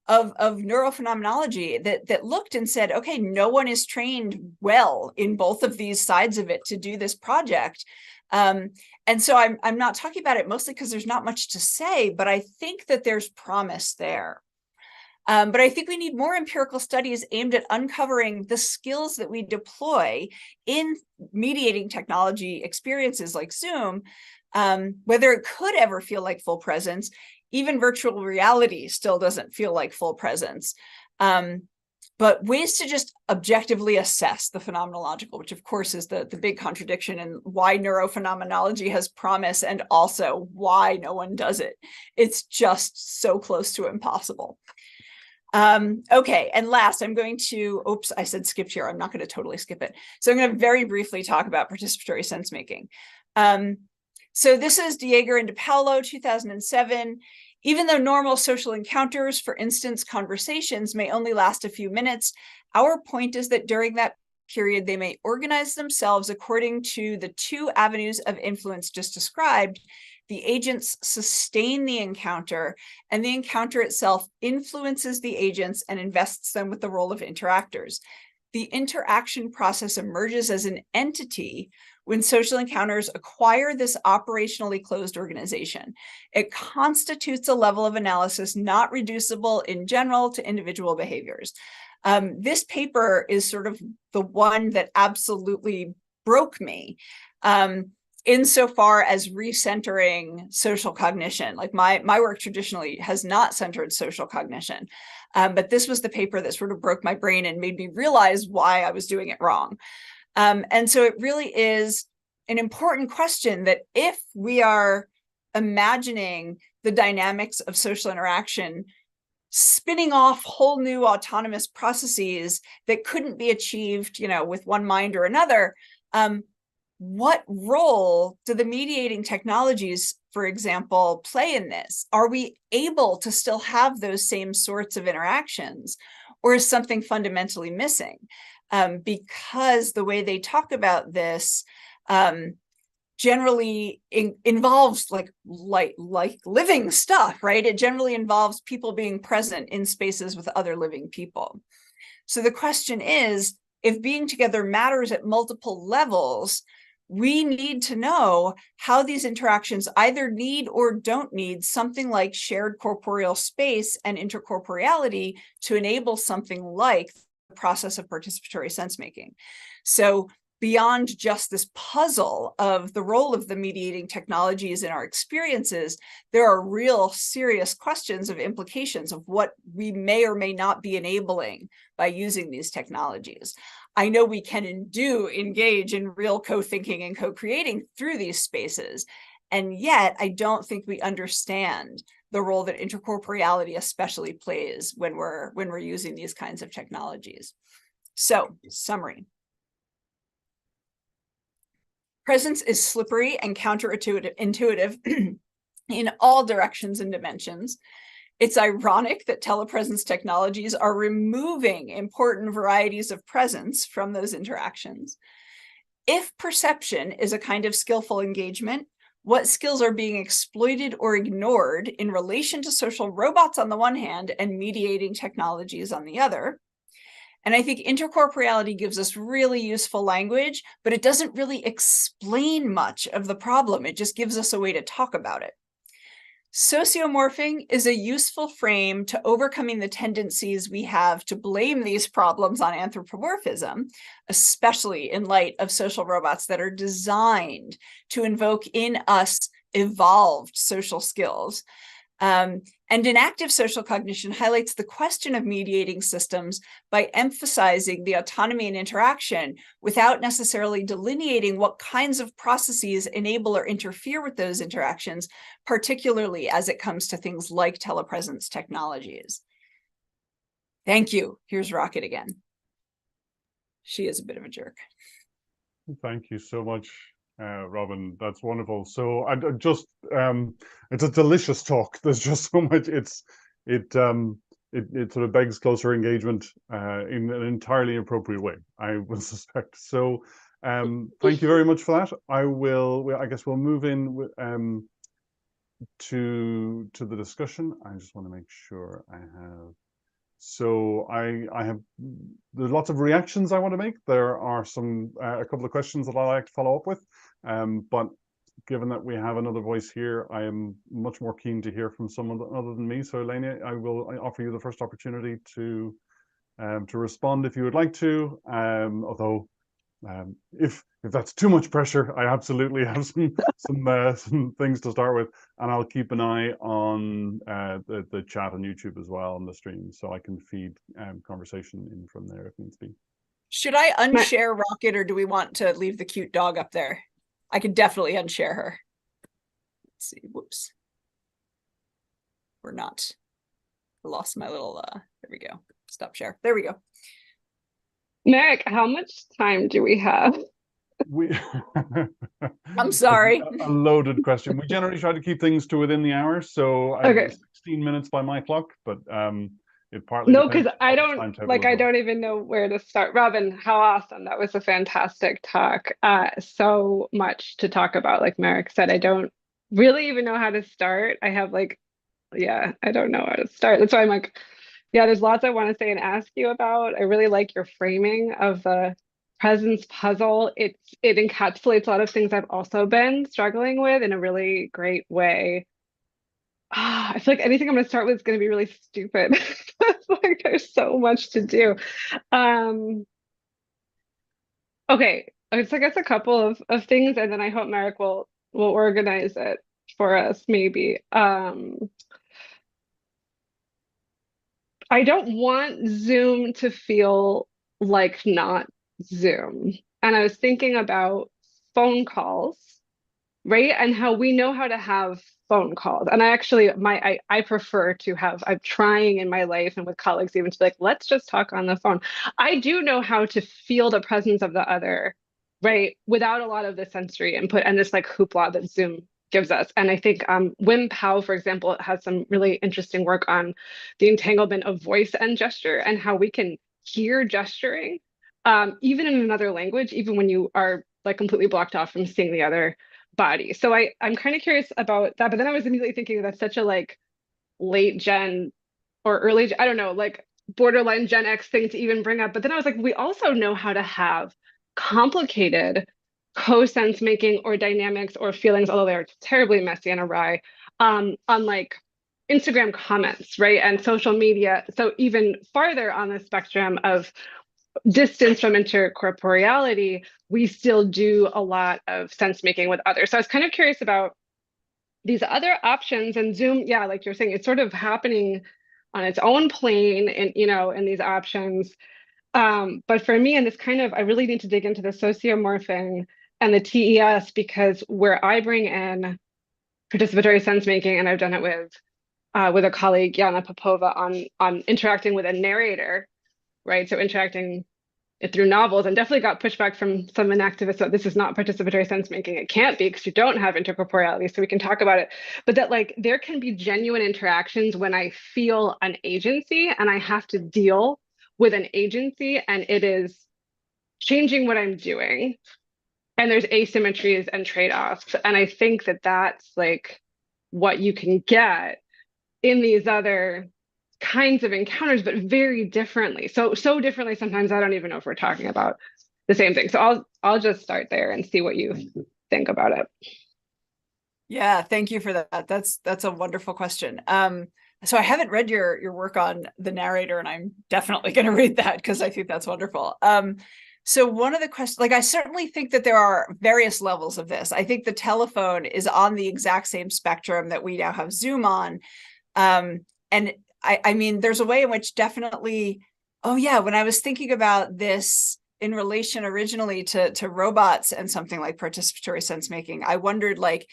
of neurophenomenology that looked and said, okay, no one is trained well in both of these sides of it to do this project. And so I'm not talking about it mostly because there's not much to say, but I think that there's promise there. But I think we need more empirical studies aimed at uncovering the skills that we deploy in mediating technology experiences like Zoom, whether it could ever feel like full presence. Even virtual reality still doesn't feel like full presence. But ways to just objectively assess the phenomenological, which of course is the big contradiction and why neurophenomenology has promise and also why no one does it. It's just so close to impossible. Okay, and last, I'm going to, oops, I said skip here. I'm not going to totally skip it. So I'm going to very briefly talk about participatory sense making. So this is Dieger and DePaulo, 2007. Even though normal social encounters, for instance, conversations, may only last a few minutes, our point is that during that period, they may organize themselves according to the two avenues of influence just described. The agents sustain the encounter, and the encounter itself influences the agents and invests them with the role of interactors. The interaction process emerges as an entity when social encounters acquire this operationally closed organization. It constitutes a level of analysis not reducible in general to individual behaviors. This paper is sort of the one that absolutely broke me. Insofar as recentering social cognition. Like my work traditionally has not centered social cognition, but this was the paper that sort of broke my brain and made me realize why I was doing it wrong. And so it really is an important question that if we are imagining the dynamics of social interaction spinning off whole new autonomous processes that couldn't be achieved, with one mind or another. What role do the mediating technologies, for example, play in this? Are we able to still have those same sorts of interactions, or is something fundamentally missing? Because the way they talk about this generally involves like living stuff, right? It generally involves people being present in spaces with other living people. So the question is, if being together matters at multiple levels, we need to know how these interactions either need or don't need something like shared corporeal space and intercorporeality to enable something like the process of participatory sense making. So beyond just this puzzle of the role of the mediating technologies in our experiences, there are real serious questions of implications of what we may or may not be enabling by using these technologies. I know we can and do engage in real co-thinking and co-creating through these spaces, and yet I don't think we understand the role that intercorporeality especially plays when we're using these kinds of technologies. So, summary. Presence is slippery and counterintuitive in all directions and dimensions. It's ironic that telepresence technologies are removing important varieties of presence from those interactions. If perception is a kind of skillful engagement, what skills are being exploited or ignored in relation to social robots on the one hand and mediating technologies on the other? And I think intercorporeality gives us really useful language, but it doesn't really explain much of the problem. It just gives us a way to talk about it. Sociomorphing is a useful frame to overcoming the tendencies we have to blame these problems on anthropomorphism, especially in light of social robots that are designed to invoke in us evolved social skills. And an active social cognition highlights the question of mediating systems by emphasizing the autonomy and interaction without necessarily delineating what kinds of processes enable or interfere with those interactions, particularly as it comes to things like telepresence technologies. Thank you. Here's Rocket again. She is a bit of a jerk. Thank you so much, Robin. That's wonderful. So I just it's a delicious talk. There's just so much. It sort of begs closer engagement in an entirely appropriate way, I would suspect. So thank you very much for that. I guess we'll move in to the discussion. I just want to make sure I have. So there's lots of reactions I want to make. There are a couple of questions that I like to follow up with. But given that we have another voice here, I am much more keen to hear from someone other than me. So Elena, I offer you the first opportunity to respond if you would like to. Although if that's too much pressure, I absolutely have some things to start with, and I'll keep an eye on the chat on YouTube as well on the stream, so I can feed conversation in from there if needs be. Should I unshare Rocket, or do we want to leave the cute dog up there? I could definitely unshare her. Let's see. Whoops. We're not. I lost my little. There we go. Stop share. There we go. Merrick, how much time do we have? I'm sorry. A loaded question. We generally try to keep things to within the hour, so okay. 16 minutes by my clock, but it partly because I don't even know where to start. Robin, how awesome. That was a fantastic talk. So much to talk about. Like Merrick said, I don't really even know how to start. I have I don't know how to start. That's why I'm like, yeah, there's lots I want to say and ask you about. I really like your framing of the presence puzzle. It encapsulates a lot of things I've also been struggling with in a really great way. I feel like anything I'm going to start with is going to be really stupid. Like there's so much to do. Okay, it's I guess a couple of things, and then I hope Merrick will organize it for us maybe. I don't want Zoom to feel like not Zoom. And I was thinking about phone calls, right? And how we know how to have phone calls. And I actually, I prefer to have, I'm trying in my life and with colleagues even to be like, let's just talk on the phone. I do know how to feel the presence of the other, right? Without a lot of the sensory input and this like hoopla that Zoom gives us. And I think Wim Powell, for example, has some really interesting work on the entanglement of voice and gesture and how we can hear gesturing, even in another language, even when you are like completely blocked off from seeing the other body. So I'm kind of curious about that. But then I was immediately thinking that's such a like late gen or early, I don't know, like borderline Gen X thing to even bring up. But then I was like, we also know how to have complicated co-sense making or dynamics or feelings, although they're terribly messy and awry, on like Instagram comments, right? And social media. So even farther on the spectrum of distance from intercorporeality, we still do a lot of sense making with others. So I was kind of curious about these other options, and Zoom, yeah, like you're saying, it's sort of happening on its own plane and, you know, in these options. But for me, and this kind of, I really need to dig into the sociomorphing and the TES, because where I bring in participatory sense making, and I've done it with a colleague, Yana Popova, on interacting with a narrator, right? So interacting it through novels, and definitely got pushback from some activists that this is not participatory sense making. It can't be because you don't have intercorporeality, so we can talk about it. But that like there can be genuine interactions when I feel an agency and I have to deal with an agency and it is changing what I'm doing. And there's asymmetries and trade-offs. And I think that that's like what you can get in these other kinds of encounters, but very differently. So differently sometimes I don't even know if we're talking about the same thing. So I'll just start there and see what you think about it. Yeah, thank you for that. That's a wonderful question. So I haven't read your work on the narrator, and I'm definitely going to read that because I think that's wonderful. So one of the questions, like I certainly think that there are various levels of this. I think the telephone is on the exact same spectrum that we now have Zoom on. And I mean, there's a way in which definitely, oh yeah, when I was thinking about this in relation originally to robots and something like participatory sense making, I wondered like,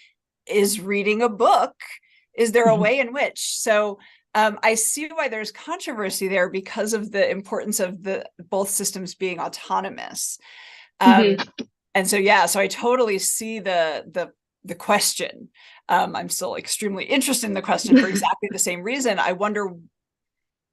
is reading a book, is there a way in which? So I see why there's controversy there because of the importance of the both systems being autonomous. And so, yeah, so I totally see the question. I'm still extremely interested in the question for exactly the same reason. I wonder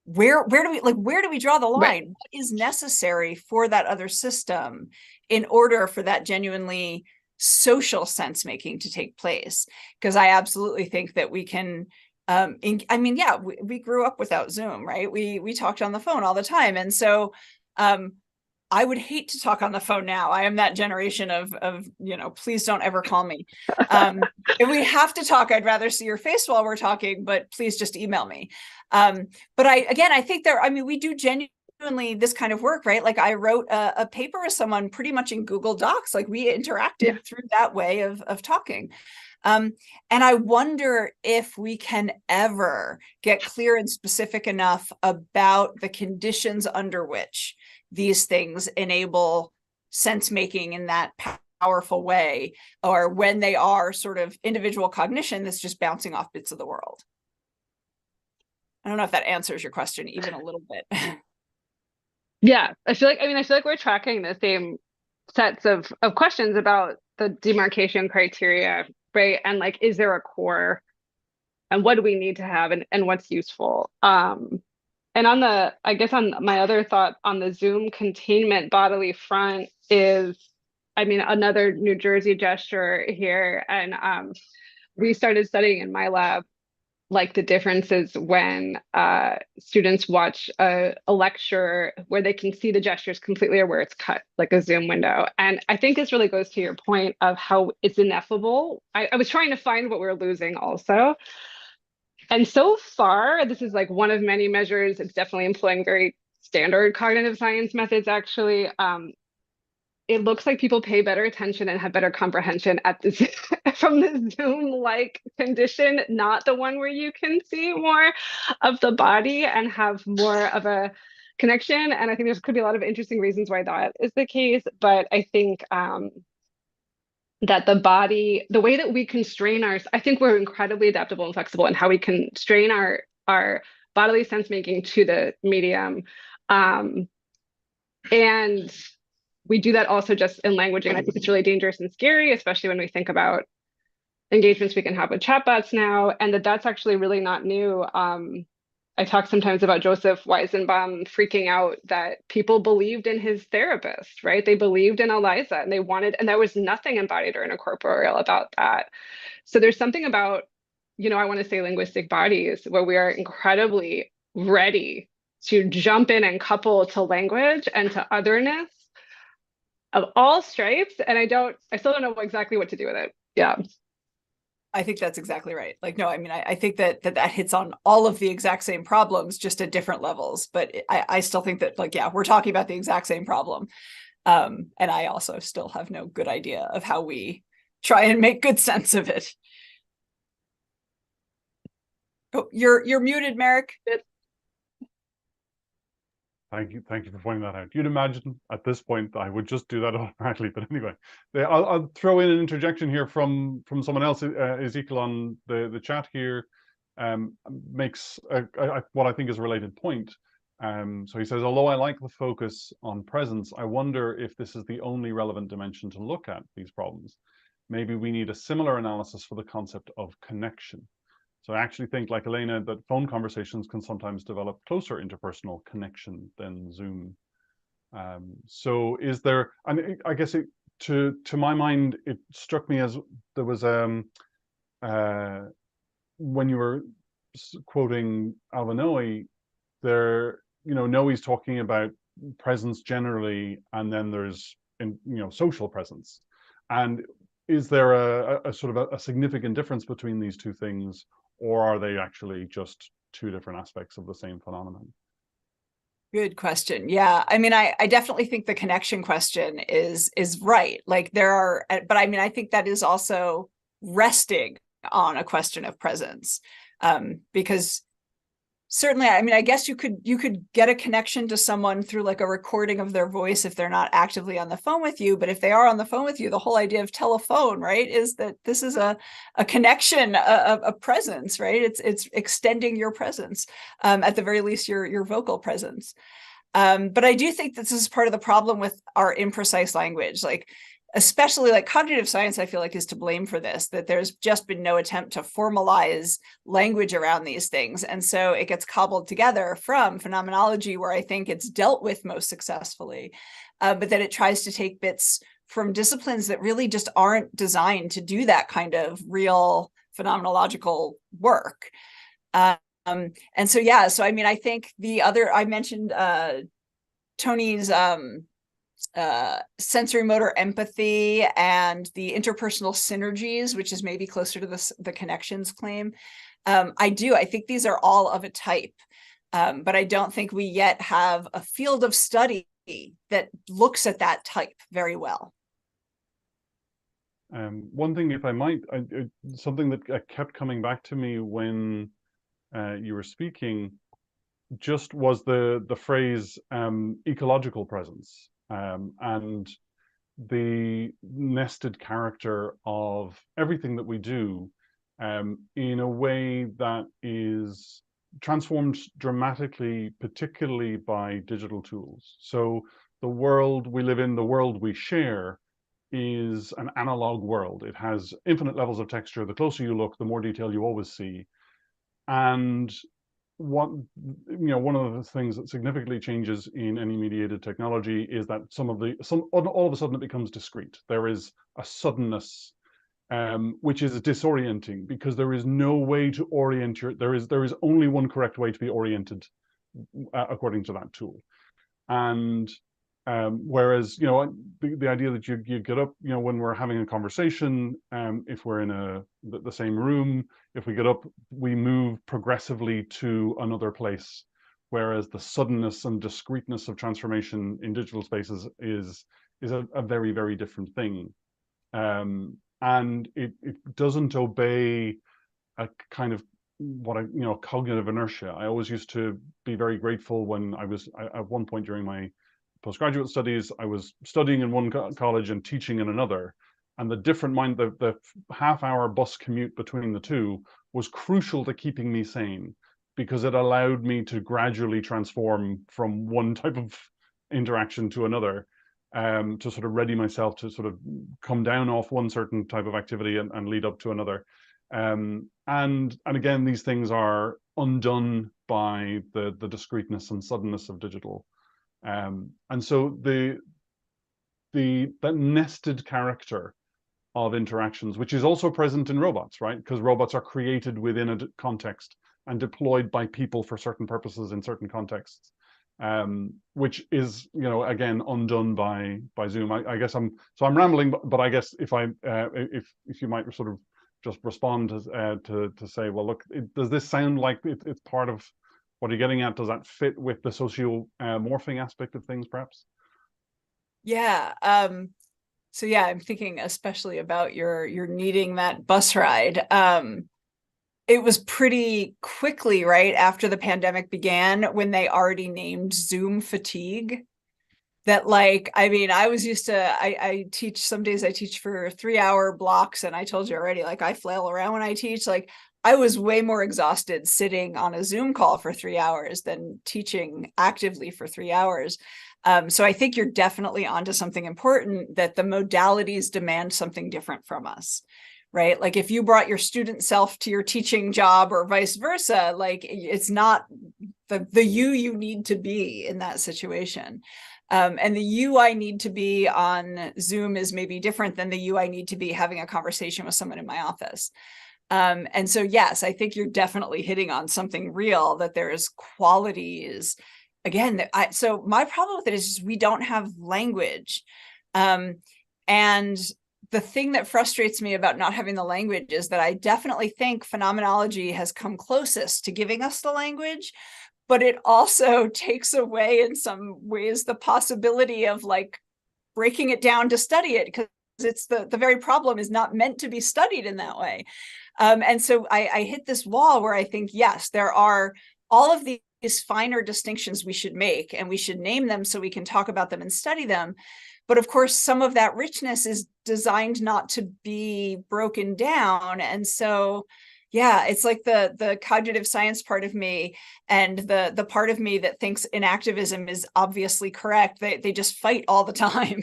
where do we draw the line? Right. What is necessary for that other system in order for that genuinely social sense making to take place? Because I absolutely think that we can. I mean, yeah, we grew up without Zoom, right? We talked on the phone all the time, and so I would hate to talk on the phone now. I am that generation of you know, please don't ever call me. If we have to talk, I'd rather see your face while we're talking, but please just email me. But I think we do genuinely this kind of work, right? Like I wrote a paper with someone pretty much in Google Docs, like we interacted through that way of talking. And I wonder if we can ever get clear and specific enough about the conditions under which these things enable sense making in that powerful way, or when they are sort of individual cognition that's just bouncing off bits of the world. I don't know if that answers your question even a little bit. Yeah, I feel like we're tracking the same sets of questions about the demarcation criteria, right? And like, is there a core, and what do we need to have, and what's useful? And on my other thought on the Zoom containment bodily front is, another New Jersey gesture here. And we started studying in my lab, like the differences when students watch a lecture where they can see the gestures completely or where it's cut, like a Zoom window. And I think this really goes to your point of how it's ineffable. I was trying to find what we're losing also. And so far, this is like one of many measures. It's definitely employing very standard cognitive science methods, actually. It looks like people pay better attention and have better comprehension at this from the Zoom-like condition, not the one where you can see more of the body and have more of a connection. And I think there could be a lot of interesting reasons why that is the case. But I think that the body, the way that we constrain I think we're incredibly adaptable and flexible in how we constrain our bodily sense making to the medium. And we do that also just in language. And I think it's really dangerous and scary, especially when we think about engagements we can have with chatbots now, and that's actually really not new. I talk sometimes about Joseph Weizenbaum freaking out that people believed in his therapist, right? They believed in Eliza and and there was nothing embodied or intercorporeal about that. So there's something about, I want to say linguistic bodies where we are incredibly ready to jump in and couple to language and to otherness of all stripes. And I still don't know exactly what to do with it. Yeah. I think that's exactly right. Like, no, I mean, I think that hits on all of the exact same problems, just at different levels. But I still think that, like, yeah, we're talking about the exact same problem. And I also still have no good idea of how we try and make good sense of it. Oh, you're muted, Merrick. Thank you for pointing that out. You'd imagine at this point I would just do that automatically, but anyway, I'll throw in an interjection here from someone else. Ezekiel on the chat here makes what I think is a related point. So he says, although I like the focus on presence, I wonder if this is the only relevant dimension to look at these problems. Maybe we need a similar analysis for the concept of connection. So I actually think, like Elena, that phone conversations can sometimes develop closer interpersonal connection than Zoom. So is there, and I guess to my mind, it struck me as there was when you were quoting Alva Noe, Noe's talking about presence generally, and then there's social presence. And is there a sort of a significant difference between these two things? Or are they actually just two different aspects of the same phenomenon? Good question. Yeah, I mean, I definitely think the connection question is right. Like there are, but I mean, I think that is also resting on a question of presence, because certainly, I mean, I guess you could get a connection to someone through like a recording of their voice if they're not actively on the phone with you. But if they are on the phone with you, the whole idea of telephone, right, is that this is a connection, a presence, right? It's extending your presence, at the very least, your vocal presence. But I do think this is part of the problem with our imprecise language, like especially like cognitive science, I feel like is to blame for this, that there's just been no attempt to formalize language around these things. And so it gets cobbled together from phenomenology where I think it's dealt with most successfully, but then it tries to take bits from disciplines that really just aren't designed to do that kind of real phenomenological work. And so, yeah, so I mean, I think I mentioned Tony's sensory motor empathy and the interpersonal synergies, which is maybe closer to the connections claim. I think these are all of a type, but I don't think we yet have a field of study that looks at that type very well. One thing, if I might, something that kept coming back to me when you were speaking just was the phrase ecological presence. And the nested character of everything that we do in a way that is transformed dramatically, particularly by digital tools. So the world we live in, the world we share, is an analog world. It has infinite levels of texture. The closer you look, the more detail you always see. And one of the things that significantly changes in any mediated technology is that all of a sudden it becomes discrete. There is a suddenness, which is disorienting because there is no way to orient there is only one correct way to be oriented according to that tool. And whereas the idea that you get up when we're having a conversation, if we're in the same room, if we get up, we move progressively to another place, whereas the suddenness and discreteness of transformation in digital spaces is a very, very different thing. And it doesn't obey a kind of cognitive inertia. I always used to be very grateful when at one point during my postgraduate studies, I was studying in one college and teaching in another. And the different mind, the half-hour bus commute between the two was crucial to keeping me sane, because it allowed me to gradually transform from one type of interaction to another, to sort of ready myself to sort of come down off one certain type of activity and lead up to another. And again, these things are undone by the discreteness and suddenness of digital. And so that nested character of interactions, which is also present in robots, right? Because robots are created within a context and deployed by people for certain purposes in certain contexts, which is, again, undone by Zoom. I guess I'm rambling, but I guess if you might sort of just respond to say, well, look, does this sound like it's part of what you're getting at? Does that fit with the socio-morphing aspect of things, perhaps? Yeah. So yeah, I'm thinking especially about your needing that bus ride. It was pretty quickly, right after the pandemic began, when they already named Zoom fatigue. That, like, I mean, I was used to, I teach, some days I teach for 3-hour blocks, and I told you already, like, I flail around when I teach. Like, I was way more exhausted sitting on a Zoom call for 3 hours than teaching actively for 3 hours. So I think you're definitely onto something important, that the modalities demand something different from us, right? Like, if you brought your student self to your teaching job or vice versa, like, it's not the you need to be in that situation. And the you I need to be on Zoom is maybe different than the you I need to be having a conversation with someone in my office. And so, yes, I think you're definitely hitting on something real, that there's qualities. Again, so my problem with it is just we don't have language. And the thing that frustrates me about not having the language is that I definitely think phenomenology has come closest to giving us the language, but it also takes away in some ways the possibility of, like, breaking it down to study it, because it's the very problem is not meant to be studied in that way. And so I hit this wall where I think, yes, there are all of these finer distinctions we should make, and we should name them so we can talk about them and study them. But of course, some of that richness is designed not to be broken down. And so, yeah, it's like the cognitive science part of me and the part of me that thinks inactivism is obviously correct. They just fight all the time.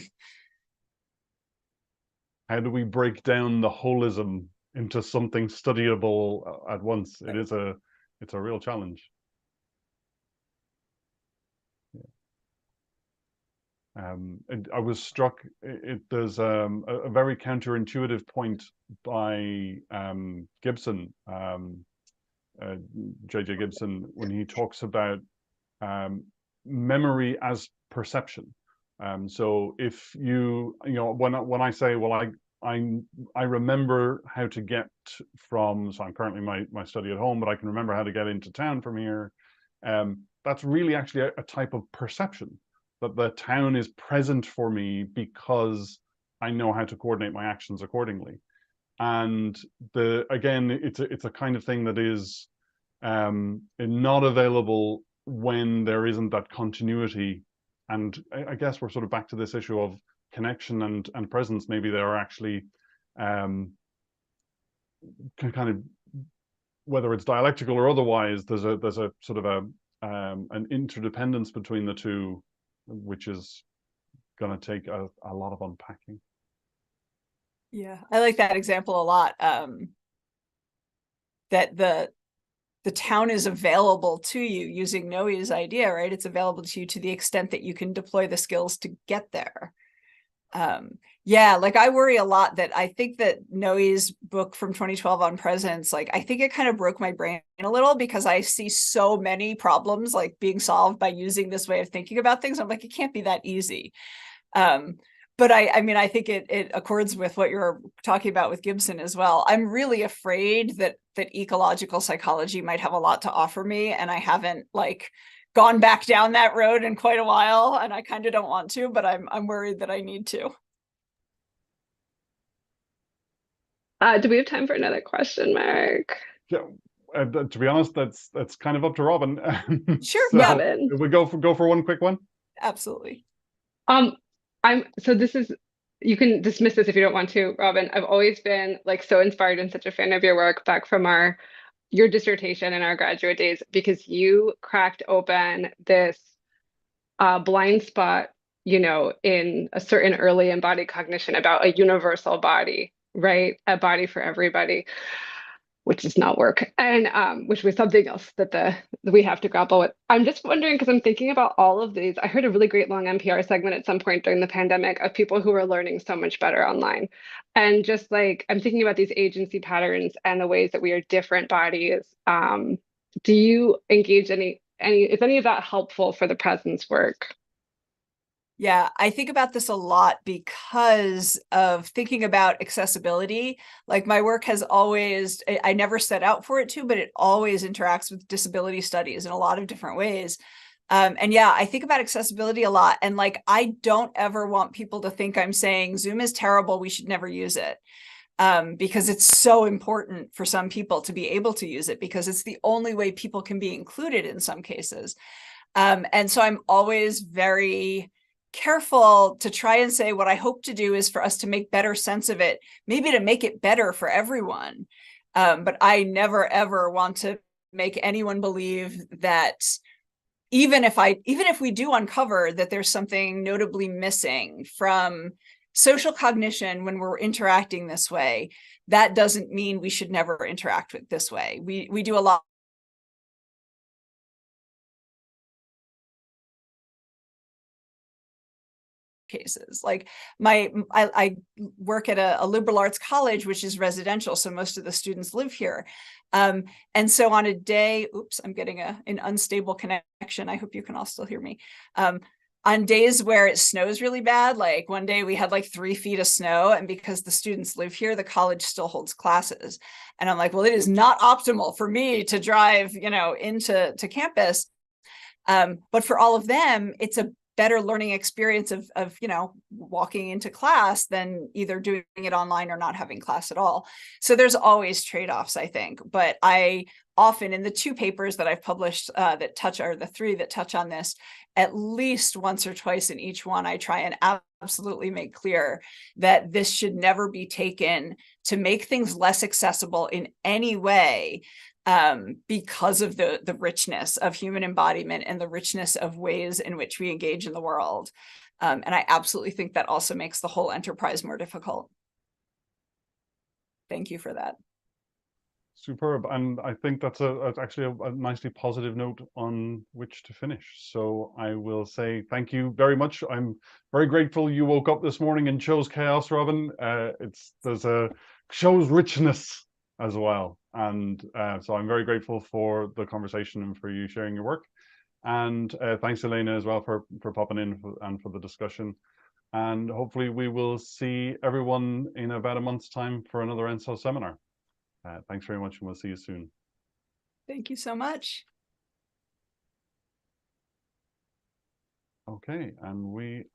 How do we break down the holism into something studyable at once? Right. It's a real challenge. And I was struck. There's a very counterintuitive point by Gibson, J.J. Gibson, when he talks about memory as perception. So if when I say, well, I remember how to get from, so I'm currently my study at home, but I can remember how to get into town from here. That's really actually a type of perception, that the town is present for me because I know how to coordinate my actions accordingly. And again, it's a kind of thing that is not available when there isn't that continuity. And I guess we're sort of back to this issue of connection and presence. Maybe there are actually kind of, whether it's dialectical or otherwise, there's a sort of an interdependence between the two, which is going to take a lot of unpacking. Yeah, I like that example a lot. That the town is available to you, using Noe's idea, right? It's available to you to the extent that you can deploy the skills to get there. Yeah, like, I worry a lot that I think that Noe's book from 2012 on presence, like, I think it kind of broke my brain a little, because I see so many problems like being solved by using this way of thinking about things. I'm like, it can't be that easy. But I mean, I think it accords with what you're talking about with Gibson as well. I'm really afraid that ecological psychology might have a lot to offer me, and I haven't, like, gone back down that road in quite a while, and I kind of don't want to, but I'm worried that I need to. Do we have time for another question, Mark? Yeah, to be honest, that's kind of up to Robin. Sure, so Robin. we go for one quick one. Absolutely. So this is you can dismiss this if you don't want to, Robin. I've always been like so inspired and such a fan of your work back from your dissertation in our graduate days, because you cracked open this blind spot, in a certain early embodied cognition about a universal body, right? A body for everybody, which does not work, and which was something else that we have to grapple with. I'm just wondering, because I'm thinking about all of these. I heard a really great long NPR segment at some point during the pandemic of people who were learning so much better online, and just like I'm thinking about these agency patterns and the ways that we are different bodies. Do you engage any? Is any of that helpful for the presence work? Yeah, I think about this a lot because of thinking about accessibility. Like my work has always, I never set out for it to, but it always interacts with disability studies in a lot of different ways. And yeah, I think about accessibility a lot. And like, I don't ever want people to think I'm saying Zoom is terrible, we should never use it. Because it's so important for some people to be able to use it, because it's the only way people can be included in some cases. And so I'm always very careful to try and say what I hope to do is for us to make better sense of it, maybe to make it better for everyone. But I never, ever want to make anyone believe that even if we do uncover that there's something notably missing from social cognition when we're interacting this way, that doesn't mean we should never interact with this way. We do a lot cases. Like I work at a liberal arts college, which is residential, so most of the students live here. And so on a day, oops, I'm getting an unstable connection. I hope you can all still hear me. On days where it snows really bad, like one day we had like 3 feet of snow, and because the students live here, the college still holds classes. And I'm like, well, it is not optimal for me to drive, into campus. But for all of them, it's a better learning experience of walking into class than either doing it online or not having class at all. So there's always trade-offs, I think. But I often, in the 2 papers that I've published that touch, or the 3 that touch on this, at least once or twice in each one, I try and absolutely make clear that this should never be taken to make things less accessible in any way, because of the richness of human embodiment and the richness of ways in which we engage in the world. And I absolutely think that also makes the whole enterprise more difficult. Thank you for that. Superb. And I think that's actually a nicely positive note on which to finish. So I will say thank you very much. I'm very grateful you woke up this morning and chose chaos, Robin. Shows richness as well. And so I'm very grateful for the conversation and for you sharing your work. And thanks, Elena, as well for popping in and for the discussion. And hopefully we will see everyone in about a month's time for another ENSO seminar. Thanks very much, and we'll see you soon. Thank you so much. Okay, and we